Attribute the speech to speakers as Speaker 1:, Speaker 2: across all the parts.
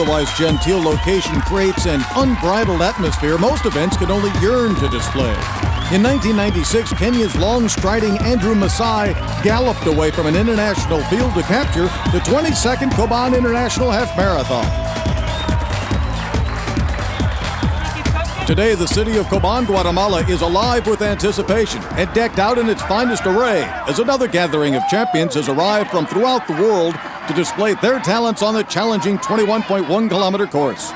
Speaker 1: otherwise genteel location creates an unbridled atmosphere most events can only yearn to display. In 1996, Kenya's long-striding Andrew Masai galloped away from an international field to capture the 22nd Coban International Half Marathon. Today, the city of Coban, Guatemala is alive with anticipation and decked out in its finest array as another gathering of champions has arrived from throughout the world to display their talents on the challenging 21.1-kilometer course.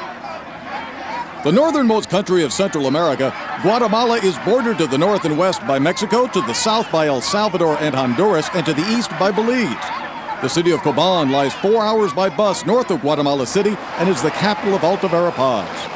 Speaker 1: The northernmost country of Central America, Guatemala is bordered to the north and west by Mexico, to the south by El Salvador and Honduras, and to the east by Belize. The city of Coban lies 4 hours by bus north of Guatemala City and is the capital of Alta Verapaz.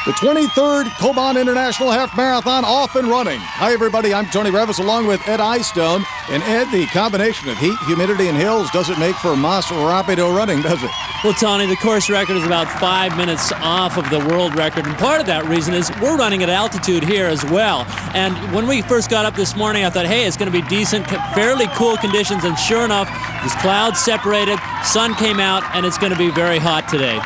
Speaker 1: The 23rd Coban International Half Marathon off and running. Hi, everybody. I'm Tony Revis along with Ed Eyestone. And Ed, the combination of heat, humidity, and hills doesn't make for más rápido running, does it?
Speaker 2: Well, Tony, the course record is about 5 minutes off of the world record. And part of that reason is we're running at altitude here as well. And when we first got up this morning, I thought, hey, it's going to be decent, fairly cool conditions. And sure enough, these clouds separated, sun came out, and it's going to be very hot today.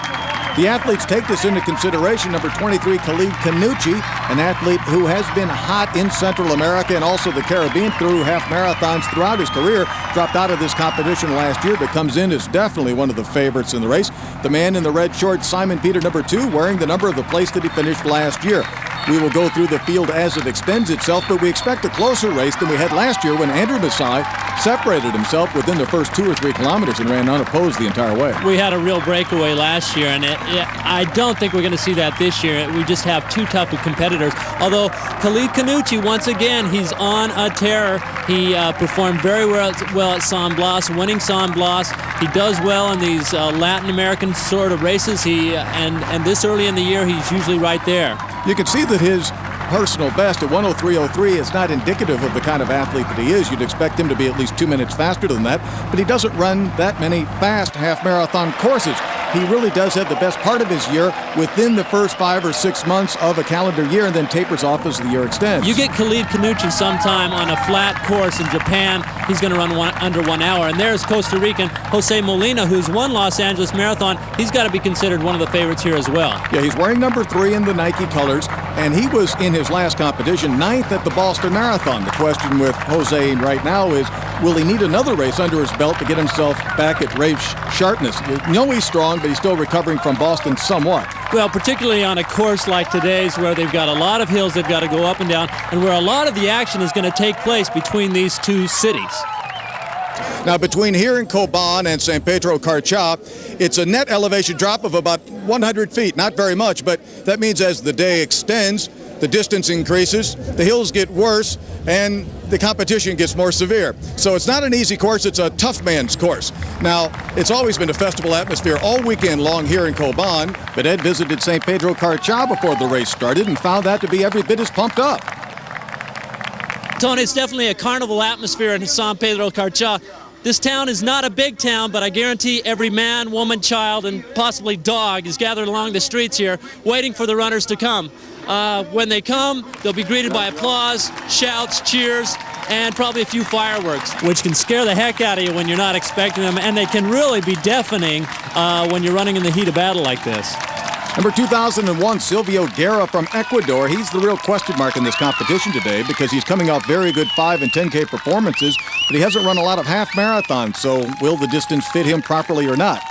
Speaker 1: The athletes take this into consideration. Number 23, Khalid Khannouchi, an athlete who has been hot in Central America and also the Caribbean through half marathons throughout his career, dropped out of this competition last year, but comes in as definitely one of the favorites in the race. The man in the red shorts, Simon Peter, number 2, wearing the number of the place that he finished last year. We will go through the field as it extends itself, but we expect a closer race than we had last year when Andrew Masai separated himself within the first 2 or 3 kilometers and ran unopposed the entire way.
Speaker 2: We had a real breakaway last year, and I don't think we're going to see that this year. We just have too tough of competitors. Although Khalid Khannouchi, once again, he's on a tear. He performed very well at San Blas, winning San Blas. He does well in these Latin American sort of races. And this early in the year, he's usually right there.
Speaker 1: You can see that his personal best at 1:03.03 is not indicative of the kind of athlete that he is. You'd expect him to be at least 2 minutes faster than that, but he doesn't run that many fast half-marathon courses. He really does have the best part of his year within the first 5 or 6 months of a calendar year and then tapers off as the year extends.
Speaker 2: You get Khalid Khannouchi sometime on a flat course in Japan, he's going to run under 1 hour. And there's Costa Rican Jose Molina, who's won Los Angeles Marathon. He's got to be considered one of the favorites here as well.
Speaker 1: Yeah, he's wearing number 3 in the Nike colors, and he was in his last competition 9th at the Boston Marathon. The question with Jose right now is, will he need another race under his belt to get himself back at race sharpness? You know he's strong, but he's still recovering from Boston somewhat.
Speaker 2: Well, particularly on a course like today's where they've got a lot of hills they've got to go up and down, and where a lot of the action is going to take place between these two cities.
Speaker 1: Now, between here in Coban and San Pedro Carcha, it's a net elevation drop of about 100 feet. Not very much, but that means as the day extends, the distance increases, the hills get worse, and the competition gets more severe. So it's not an easy course, it's a tough man's course. Now, it's always been a festival atmosphere all weekend long here in Coban, but Ed visited San Pedro Carcha before the race started and found that to be every bit as pumped up.
Speaker 2: Tony, it's definitely a carnival atmosphere in San Pedro Carcha. This town is not a big town, but I guarantee every man, woman, child, and possibly dog is gathered along the streets here waiting for the runners to come. When they come, they'll be greeted by applause, shouts, cheers, and probably a few fireworks, which can scare the heck out of you when you're not expecting them, and they can really be deafening when you're running in the heat of battle like this.
Speaker 1: Number 2001, Silvio Guerra from Ecuador. He's the real question mark in this competition today because he's coming off very good 5 and 10K performances, but he hasn't run a lot of half marathons, so will the distance fit him properly or not?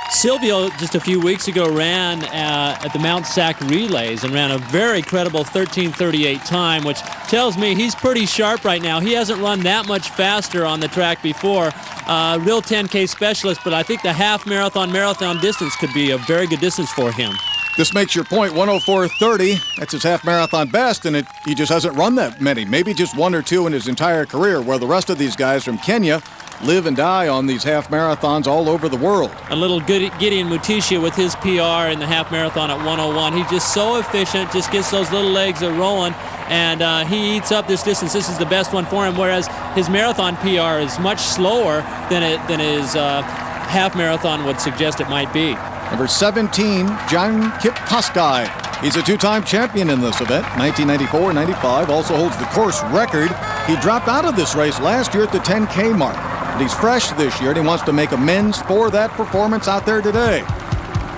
Speaker 2: Silvio, just a few weeks ago, ran at the Mount Sac Relays and ran a very credible 13:38 time, which tells me he's pretty sharp right now. He hasn't run that much faster on the track before. Real 10K specialist, but I think the half marathon distance could be a very good distance for him.
Speaker 1: This makes your point, 1:04.30. That's his half marathon best, and he just hasn't run that many. Maybe just 1 or 2 in his entire career, where the rest of these guys from Kenya live and die on these half marathons all over the world.
Speaker 2: A little Gideon Mutisha with his PR in the half marathon at 1:01. He's just so efficient, just gets those little legs rolling, and he eats up this distance. This is the best one for him, whereas his marathon PR is much slower than his half marathon would suggest it might be.
Speaker 1: Number 17, John Kipkoskai. He's a 2-time champion in this event, 1994 and 95, also holds the course record. He dropped out of this race last year at the 10K mark. And he's fresh this year, and he wants to make amends for that performance out there today.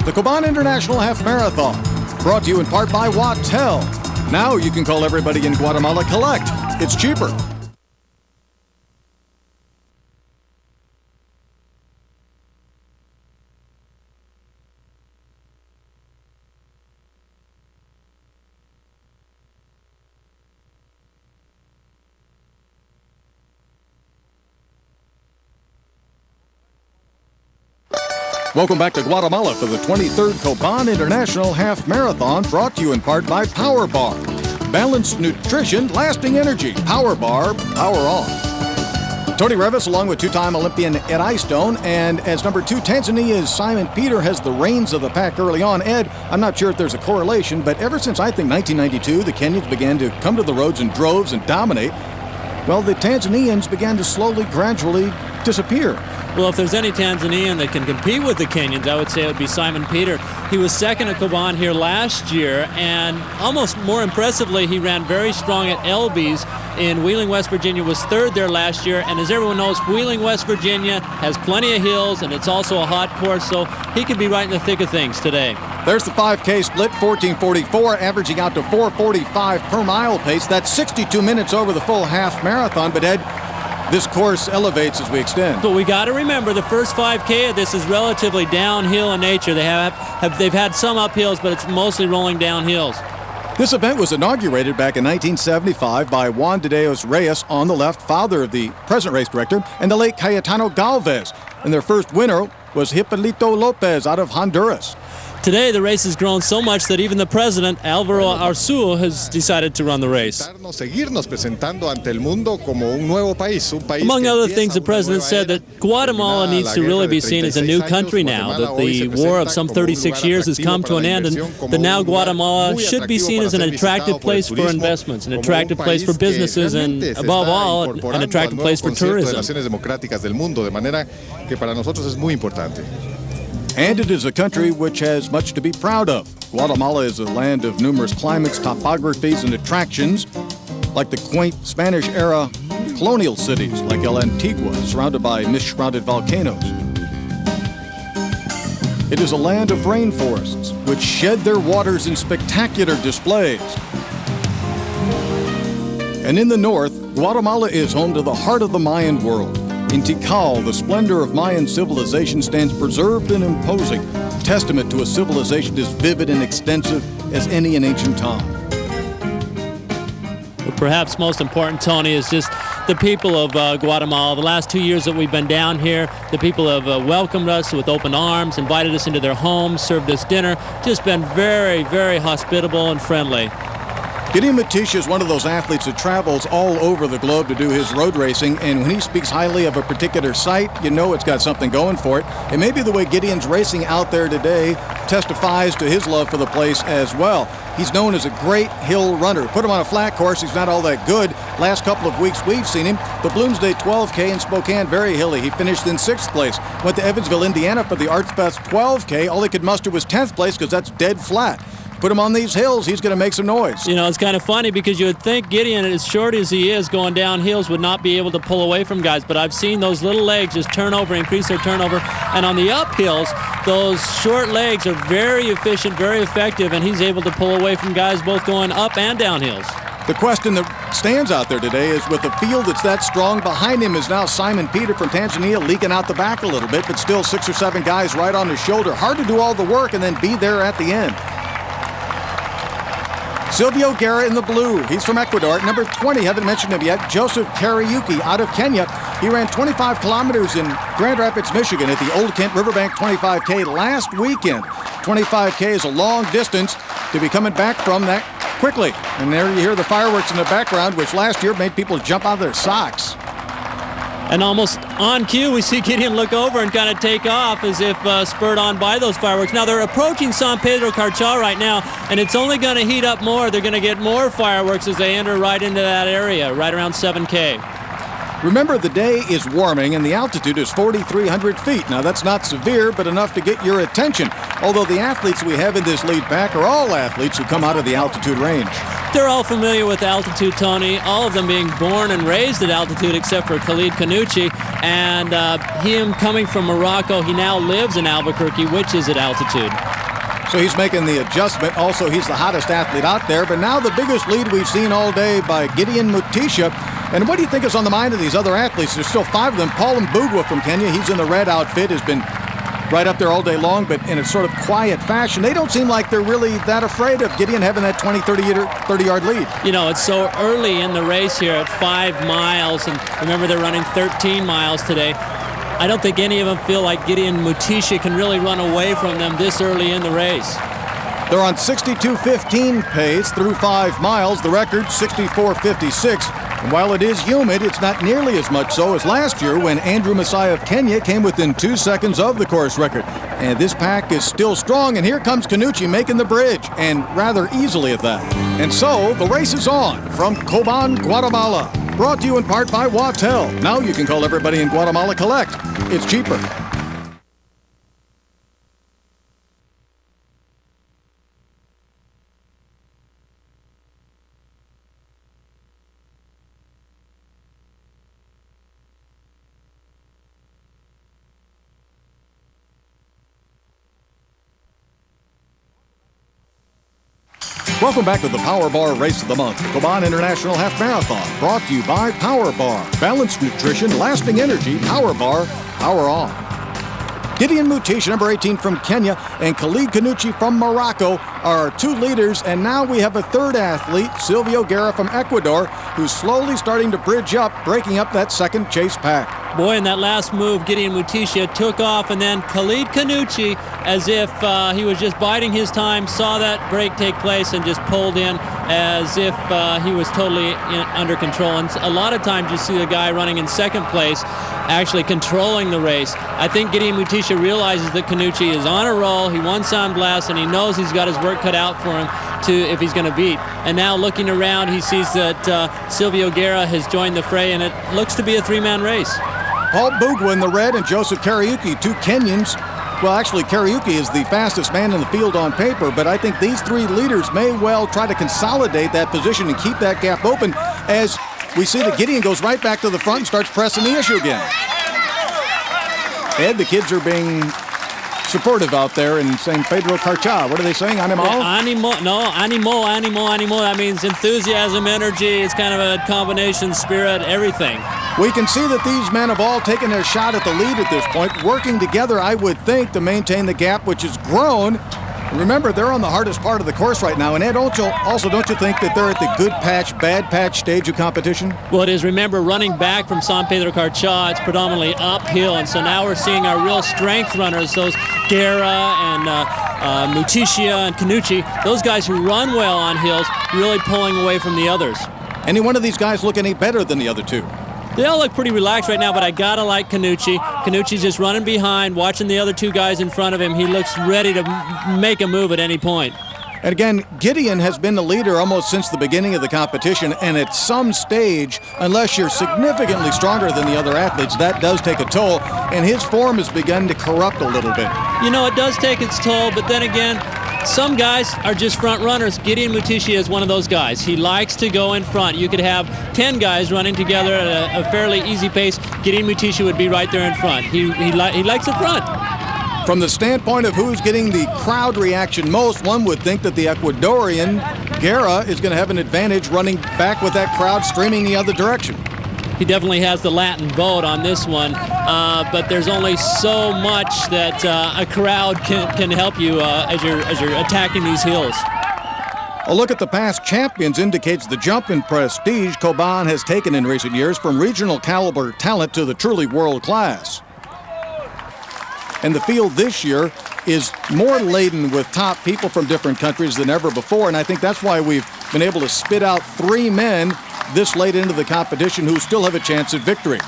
Speaker 1: The Coban International Half Marathon, brought to you in part by Wattel. Now you can call everybody in Guatemala Collect. It's cheaper. Welcome back to Guatemala for the 23rd Coban International Half Marathon, brought to you in part by Power Bar. Balanced nutrition, lasting energy. Power Bar, power on. Tony Revis, along with two-time Olympian Ed Eyestone, and as number 2, Tanzania's Simon Peter has the reins of the pack early on. Ed, I'm not sure if there's a correlation, but ever since I think 1992, the Kenyans began to come to the roads in droves and dominate. Well, the Tanzanians began to slowly, gradually disappear.
Speaker 2: Well, if there's any Tanzanian that can compete with the Kenyans, I would say it would be Simon Peter. He was second at Coban here last year, and almost more impressively, he ran very strong at Elby's in Wheeling, West Virginia, was third there last year. And as everyone knows, Wheeling, West Virginia has plenty of hills, and it's also a hot course, so he could be right in the thick of things today.
Speaker 1: There's the 5K split, 14:44, averaging out to 4:45 per mile pace. That's 62 minutes over the full half marathon. But Ed, this course elevates as we extend.
Speaker 2: But we got to remember the first 5K of this is relatively downhill in nature. They've had some uphills, but it's mostly rolling down hills.
Speaker 1: This event was inaugurated back in 1975 by Juan de Deos Reyes on the left, father of the present race director, and the late Cayetano Galvez. And their first winner was Hipólito López out of Honduras.
Speaker 2: Today, the race has grown so much that even the president, Alvaro Arzú, has decided to run the race. Among other things, the president said that Guatemala needs to really be seen as a new country now, that the war of some 36 years has come to an end, and that now Guatemala should be seen as an attractive place for investments, an attractive place for businesses, and above all, an attractive place for tourism.
Speaker 1: And it is a country which has much to be proud of. Guatemala is a land of numerous climates, topographies, and attractions, like the quaint Spanish-era colonial cities like El Antigua, surrounded by mist-shrouded volcanoes. It is a land of rainforests, which shed their waters in spectacular displays. And in the north, Guatemala is home to the heart of the Mayan world. In Tikal, the splendor of Mayan civilization stands preserved and imposing, testament to a civilization as vivid and extensive as any in ancient time.
Speaker 2: But perhaps most important, Tony, is just the people of Guatemala. The last 2 years that we've been down here, the people have welcomed us with open arms, invited us into their homes, served us dinner, just been very, very hospitable and friendly.
Speaker 1: Gideon Mattisch is one of those athletes that travels all over the globe to do his road racing, and when he speaks highly of a particular site, you know it's got something going for it. And maybe the way Gideon's racing out there today testifies to his love for the place as well. He's known as a great hill runner. Put him on a flat course, he's not all that good. Last couple of weeks we've seen him. The Bloomsday 12K in Spokane, very hilly. He finished in 6th place. Went to Evansville, Indiana for the Arts Fest 12K. All he could muster was 10th place because that's dead flat. Put him on these hills, he's going to make some noise.
Speaker 2: You know, it's kind of funny because you would think Gideon, as short as he is, going down hills would not be able to pull away from guys, but I've seen those little legs just turn over, increase their turnover, and on the uphills, those short legs are very efficient, very effective, and he's able to pull away from guys both going up and down hills.
Speaker 1: The question that stands out there today is, with a field that's that strong, behind him is now Simon Peter from Tanzania leaking out the back a little bit, but still 6 or 7 guys right on his shoulder. Hard to do all the work and then be there at the end. Silvio Guerra in the blue. He's from Ecuador. Number 20, haven't mentioned him yet, Joseph Kariuki out of Kenya. He ran 25 kilometers in Grand Rapids, Michigan at the Old Kent Riverbank 25K last weekend. 25K is a long distance to be coming back from that quickly. And there you hear the fireworks in the background, which last year made people jump out of their socks.
Speaker 2: And almost on cue, we see Gideon look over and kind of take off as if spurred on by those fireworks. Now, they're approaching San Pedro Carchal right now, and it's only going to heat up more. They're going to get more fireworks as they enter right into that area, right around 7K.
Speaker 1: Remember, the day is warming, and the altitude is 4,300 feet. Now, that's not severe, but enough to get your attention, although the athletes we have in this lead pack are all athletes who come out of the altitude range.
Speaker 2: They're all familiar with altitude, Tony, all of them being born and raised at altitude except for Khalid Khannouchi. And him coming from Morocco, he now lives in Albuquerque, which is at altitude.
Speaker 1: So he's making the adjustment. Also, he's the hottest athlete out there. But now the biggest lead we've seen all day by Gideon Mutisha. And what do you think is on the mind of these other athletes? There's still 5 of them. Paul Mbugua from Kenya, he's in the red outfit, has been right up there all day long, but in a sort of quiet fashion. They don't seem like they're really that afraid of Gideon having that 20, 30-yard lead.
Speaker 2: You know, it's so early in the race here at 5 miles, and remember they're running 13 miles today. I don't think any of them feel like Gideon Mutisha can really run away from them this early in the race.
Speaker 1: They're on 62.15 pace through 5 miles. The record, 64.56. And while it is humid, it's not nearly as much so as last year when Andrew Messiah of Kenya came within 2 seconds of the course record. And this pack is still strong, and here comes Khannouchi making the bridge, and rather easily at that. And so, the race is on from Coban, Guatemala. Brought to you in part by Wattel. Now you can call everybody in Guatemala collect. It's cheaper. Welcome back to the Power Bar Race of the Month, the Coban International Half Marathon, brought to you by Power Bar. Balanced nutrition, lasting energy, Power Bar, power on. Gideon Mutisha, number 18 from Kenya, and Khalid Khannouchi from Morocco are our 2 leaders, and now we have a 3rd athlete, Silvio Guerra from Ecuador, who's slowly starting to bridge up, breaking up that second chase pack.
Speaker 2: Boy, in that last move, Gideon Mutisha took off, and then Khalid Khannouchi, as if he was just biding his time, saw that break take place and just pulled in as if he was totally under control. And a lot of times you see the guy running in 2nd place actually controlling the race. I think Gideon Mutisha realizes that Khannouchi is on a roll. He won San Blas, and he knows he's got his work cut out for him if he's going to beat. And now looking around, he sees that Silvio Guerra has joined the fray, and it looks to be a 3-man race.
Speaker 1: Paul Mbugua in the red and Joseph Kariuki, 2 Kenyans. Well, actually, Kariuki is the fastest man in the field on paper, but I think these 3 leaders may well try to consolidate that position and keep that gap open as we see that Gideon goes right back to the front and starts pressing the issue again. Ed, the kids are being supportive out there in San Pedro Carcha. What are they saying? Animo?
Speaker 2: Animo. No, animo. That means enthusiasm, energy. It's kind of a combination, spirit, everything.
Speaker 1: We can see that these men have all taken their shot at the lead at this point, working together, I would think, to maintain the gap, which has grown. And remember, they're on the hardest part of the course right now. And Ed, don't you think that they're at the good patch, bad patch stage of competition?
Speaker 2: Well, it is. Remember, running back from San Pedro Carcha, it's predominantly uphill. And so now we're seeing our real strength runners, those Guerra and Mutisha and Khannouchi, those guys who run well on hills, really pulling away from the others.
Speaker 1: Any one of these guys look any better than the other 2?
Speaker 2: They all look pretty relaxed right now, but I gotta like Khannouchi. Khannouchi's just running behind, watching the other 2 guys in front of him. He looks ready to make a move at any point.
Speaker 1: And again, Gideon has been the leader almost since the beginning of the competition, and at some stage, unless you're significantly stronger than the other athletes, that does take a toll, and his form has begun to corrupt a little bit.
Speaker 2: You know, it does take its toll, but then again, some guys are just front runners. Gideon Mutisha is one of those guys. He likes to go in front. You could have 10 guys running together at a fairly easy pace. Gideon Mutisha would be right there in front. He likes the front.
Speaker 1: From the standpoint of who's getting the crowd reaction most, one would think that the Ecuadorian, Guerra, is going to have an advantage running back with that crowd streaming the other direction.
Speaker 2: He definitely has the Latin vote on this one, but there's only so much that a crowd can help you as you're attacking these hills.
Speaker 1: A look at the past champions indicates the jump in prestige Coban has taken in recent years from regional caliber talent to the truly world class. And the field this year is more laden with top people from different countries than ever before, and I think that's why we've been able to spit out 3 men this late into the competition who still have a chance at victory.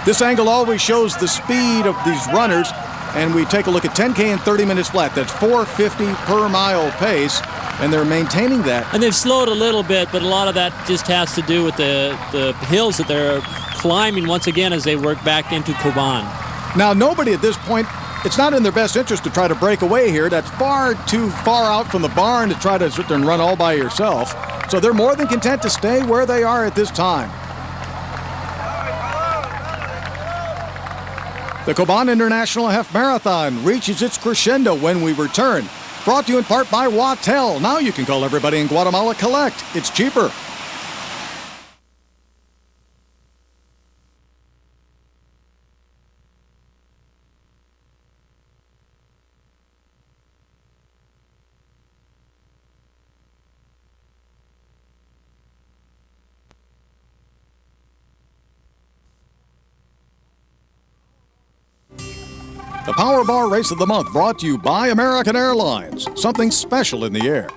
Speaker 1: This angle always shows the speed of these runners, and we take a look at 10K in 30 minutes flat. That's 4:50 per mile pace, and they're maintaining that.
Speaker 2: And they've slowed a little bit, but a lot of that just has to do with the hills that they're climbing once again as they work back into Coban.
Speaker 1: Now, nobody at this point it's not in their best interest to try to break away here. That's far too far out from the barn to try to sit there and run all by yourself. So they're more than content to stay where they are at this time. The Coban International Half Marathon reaches its crescendo when we return. Brought to you in part by Wattel. Now you can call everybody in Guatemala collect. It's cheaper. The Power Bar Race of the Month brought to you by American Airlines. Something special in the air.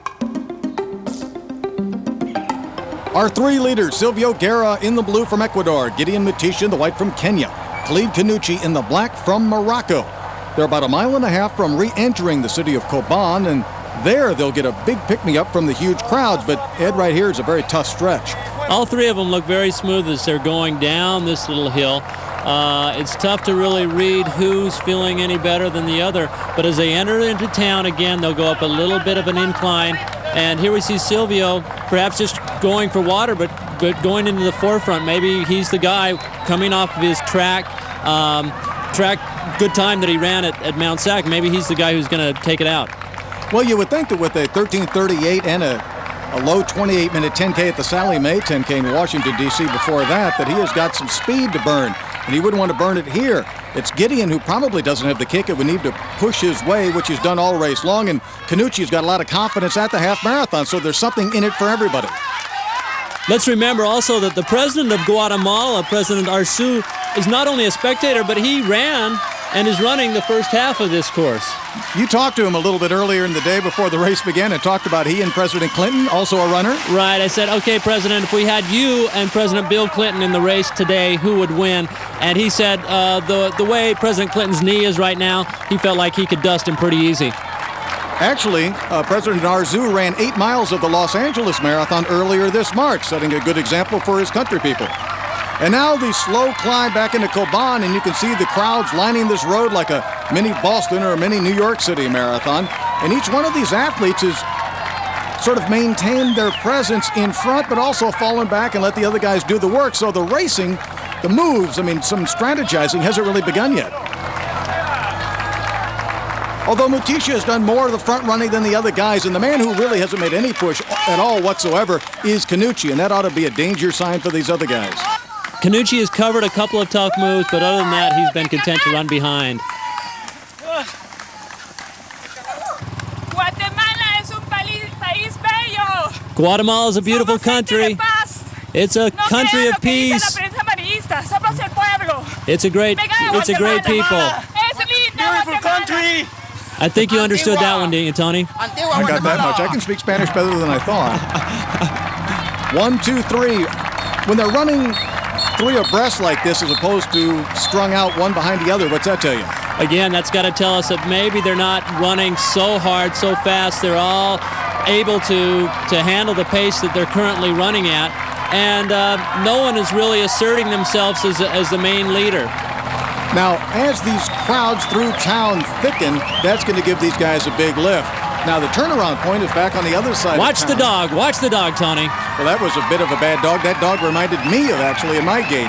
Speaker 1: Our three leaders, Silvio Guerra in the blue from Ecuador, Gideon Matisse in the white from Kenya, Khalid Khannouchi in the black from Morocco. They're about a mile and a half from re-entering the city of Coban, and there they'll get a big pick-me-up from the huge crowds, but Ed, right here is a very tough stretch.
Speaker 2: All three of them look very smooth as they're going down this little hill. It's tough to really read who's feeling any better than the other, but as they enter into town again, they'll go up a little bit of an incline, and here we see Silvio perhaps just going for water, but going into the forefront. Maybe he's the guy coming off of his track good time that he ran at Mount Sac. Maybe he's the guy who's going to take it out.
Speaker 1: Well, you would think that with a 13:38 and a low 28-minute 10K at the Sally Mae 10K in Washington, D.C. before that he has got some speed to burn, and he wouldn't want to burn it here. It's Gideon who probably doesn't have the kick. It would need to push his way, which he's done all race long, and Khannouchi's got a lot of confidence at the half marathon, so there's something in it for everybody.
Speaker 2: Let's remember also that the president of Guatemala, President Arzu, is not only a spectator, but he ran and is running the first half of this course.
Speaker 1: You talked to him a little bit earlier in the day before the race began and talked about he and President Clinton, also a runner.
Speaker 2: Right. I said, okay, President, if we had you and President Bill Clinton in the race today, who would win? And he said the way President Clinton's knee is right now, he felt like he could dust him pretty easy.
Speaker 1: Actually, President Arzu ran 8 miles of the Los Angeles Marathon earlier this March, setting a good example for his country people. And now the slow climb back into Coban, and you can see the crowds lining this road like a mini Boston or a mini New York City marathon. And each one of these athletes has sort of maintained their presence in front, but also fallen back and let the other guys do the work. So the racing, the moves, I mean, some strategizing hasn't really begun yet. Although Mutisha has done more of the front running than the other guys, and the man who really hasn't made any push at all whatsoever is Khannouchi, and that ought to be a danger sign for these other guys.
Speaker 2: Khannouchi has covered a couple of tough moves, but other than that, he's been content to run behind. Guatemala is a beautiful country. It's a country of peace. It's a great people.
Speaker 3: Beautiful country.
Speaker 2: I think you understood that one, didn't you, Tony?
Speaker 1: I got that much. I can speak Spanish better than I thought. 1, 2, 3. When they're running 3 abreast like this as opposed to strung out one behind the other, what's that tell you?
Speaker 2: Again, that's got to tell us that maybe they're not running so hard, so fast. They're all able to handle the pace that they're currently running at. And no one is really asserting themselves as the main leader.
Speaker 1: Now, as these crowds through town thicken, that's going to give these guys a big lift. Now, the turnaround point is back on the other side
Speaker 2: Watch
Speaker 1: of town.
Speaker 2: the dog. Watch the dog, Tony.
Speaker 1: Well, that was a bit of a bad dog. That dog reminded me of actually in my gait.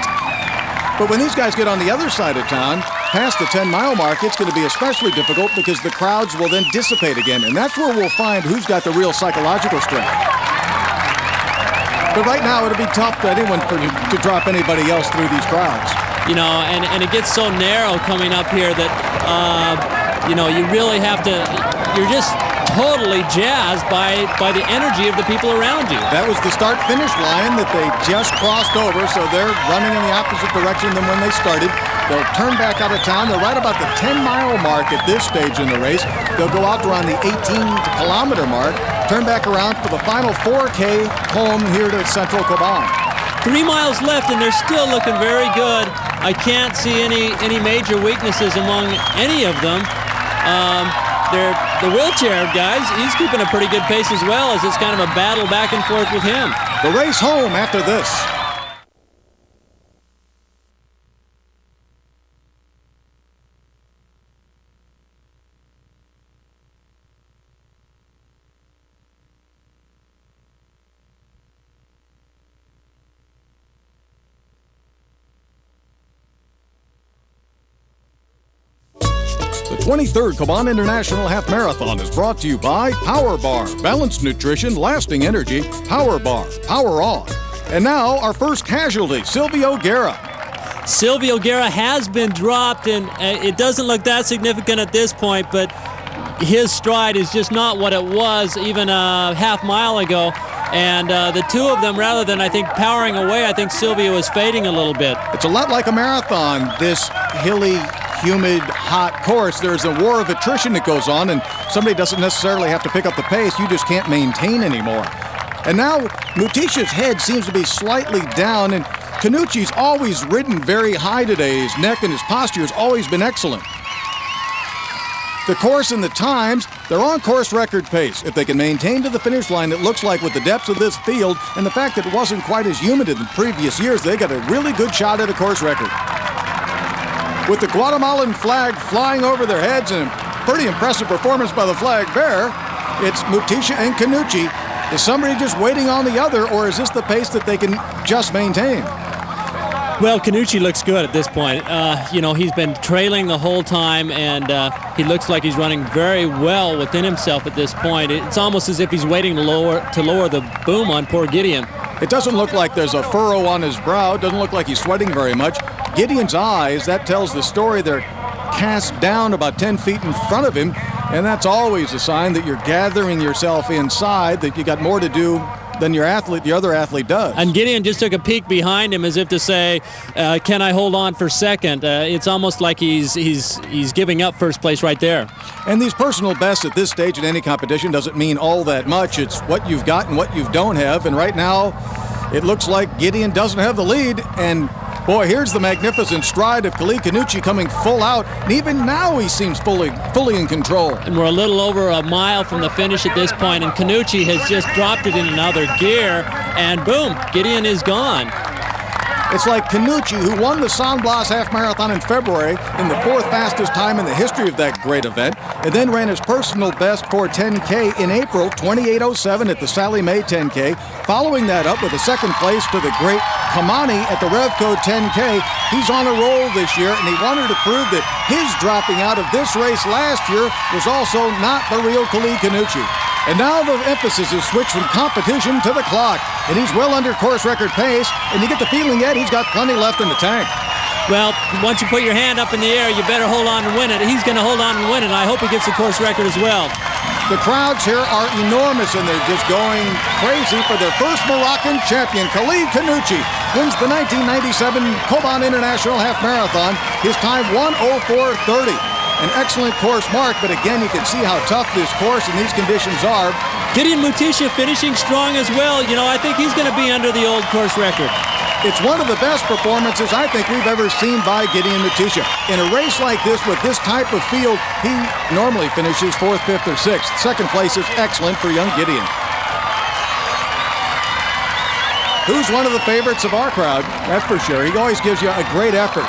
Speaker 1: But when these guys get on the other side of town, past the 10-mile mark, it's going to be especially difficult because the crowds will then dissipate again. And that's where we'll find who's got the real psychological strength. But right now, it'll be tough for anyone to drop anybody else through these crowds.
Speaker 2: You know, and it gets so narrow coming up here that, you know, you really have to, you're just totally jazzed by the energy of the people around you.
Speaker 1: That was the start-finish line that they just crossed over, so they're running in the opposite direction than when they started. They'll turn back out of town. They're right about the 10-mile mark at this stage in the race. They'll go out to around the 18-kilometer mark, turn back around for the final 4K home here to Central Coban.
Speaker 2: 3 miles left, and they're still looking very good. I can't see any major weaknesses among any of them. The wheelchair guys, he's keeping a pretty good pace as well, as it's kind of a battle back and forth with him.
Speaker 1: The race home after this. 23rd Coban International Half Marathon is brought to you by Power Bar, balanced nutrition, lasting energy. Power Bar, power on. And now our first casualty, Silvio Guerra.
Speaker 2: Silvio Guerra has been dropped, and it doesn't look that significant at this point, but his stride is just not what it was even a half mile ago. And the two of them, rather than, I think, powering away, I think Silvio is fading a little bit.
Speaker 1: It's a lot like a marathon, this hilly, humid, hot course. There's a war of attrition that goes on, and somebody doesn't necessarily have to pick up the pace. You just can't maintain anymore. And now Mutisha's head seems to be slightly down, and Khannouchi's always ridden very high today. His neck and his posture has always been excellent. The course and the times, they're on course record pace. If they can maintain to the finish line, it looks like with the depths of this field and the fact that it wasn't quite as humid in the previous years, they got a really good shot at a course record. With the Guatemalan flag flying over their heads and a pretty impressive performance by the flag bearer, it's Mutisha and Khannouchi. Is somebody just waiting on the other, or is this the pace that they can just maintain?
Speaker 2: Well, Khannouchi looks good at this point. He's been trailing the whole time, and he looks like he's running very well within himself at this point. It's almost as if he's waiting to lower the boom on poor Gideon.
Speaker 1: It doesn't look like there's a furrow on his brow. It doesn't look like he's sweating very much. Gideon's eyes, that tells the story. They're cast down about 10 feet in front of him, and that's always a sign that you're gathering yourself inside, that you got more to do than the other athlete does.
Speaker 2: And Gideon just took a peek behind him as if to say, can I hold on for second? It's almost like he's giving up first place right there.
Speaker 1: And these personal bests at this stage in any competition doesn't mean all that much. It's what you've got and what you don't have. And right now, it looks like Gideon doesn't have the lead. And boy, here's the magnificent stride of Khalid Khannouchi coming full out. And even now he seems fully in control.
Speaker 2: And we're a little over a mile from the finish at this point, and Khannouchi has just dropped it in another gear, and boom, Gideon is gone.
Speaker 1: It's like Khannouchi, who won the San Blas Half Marathon in February in the 4th fastest time in the history of that great event, and then ran his personal best for 10K in April, 28:07 at the Sally Mae 10K, following that up with a second place to the great Kamani at the Revco 10K. He's on a roll this year, and he wanted to prove that his dropping out of this race last year was also not the real Khalid Khannouchi. And now the emphasis is switched from competition to the clock, and he's well under course record pace, and you get the feeling yet he's got plenty left in the tank.
Speaker 2: Well, once you put your hand up in the air, you better hold on and win it. He's going to hold on and win it, and I hope he gets the course record as well.
Speaker 1: The crowds here are enormous, and they're just going crazy for their first Moroccan champion. Khalid Khannouchi wins the 1997 Coban International Half Marathon. His time 1:04:30. An excellent course mark, but again, you can see how tough this course and these conditions are.
Speaker 2: Gideon Mutisha finishing strong as well. I think he's going to be under the old course record.
Speaker 1: It's one of the best performances I think we've ever seen by Gideon Mutisha. In a race like this with this type of field, he normally finishes 4th, 5th, or 6th. Second place is excellent for young Gideon. Who's one of the favorites of our crowd? That's for sure. He always gives you a great effort.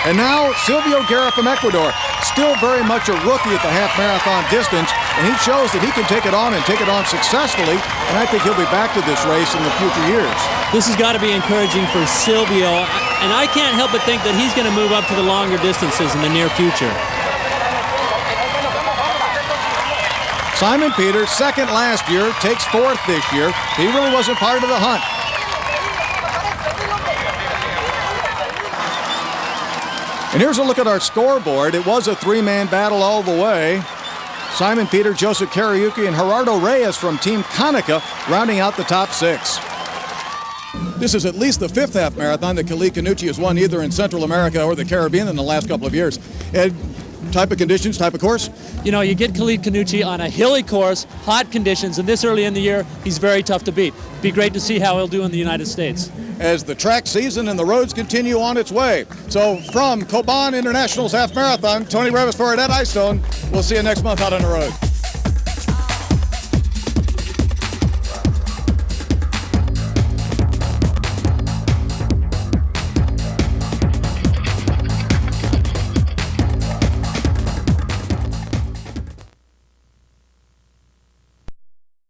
Speaker 1: And now, Silvio Guerra from Ecuador, still very much a rookie at the half marathon distance, and he shows that he can take it on and take it on successfully, and I think he'll be back to this race in the future years.
Speaker 2: This has got to be encouraging for Silvio, and I can't help but think that he's going to move up to the longer distances in the near future.
Speaker 1: Simon Peters, second last year, takes 4th this year. He really wasn't part of the hunt. And here's a look at our scoreboard. It was a 3-man battle all the way. Simon Peter, Joseph Kariuki, and Gerardo Reyes from Team Konica rounding out the top 6. This is at least the 5th half marathon that Khalid Khannouchi has won either in Central America or the Caribbean in the last couple of years. Ed, type of conditions, type of course?
Speaker 2: You get Khalid Khannouchi on a hilly course, hot conditions, and this early in the year, he's very tough to beat. Be great to see how he'll do in the United States.
Speaker 1: As the track season and the roads continue on its way. So from Coban International's Half Marathon, Tony Revis for Ed Eyestone. We'll see you next month out on the road.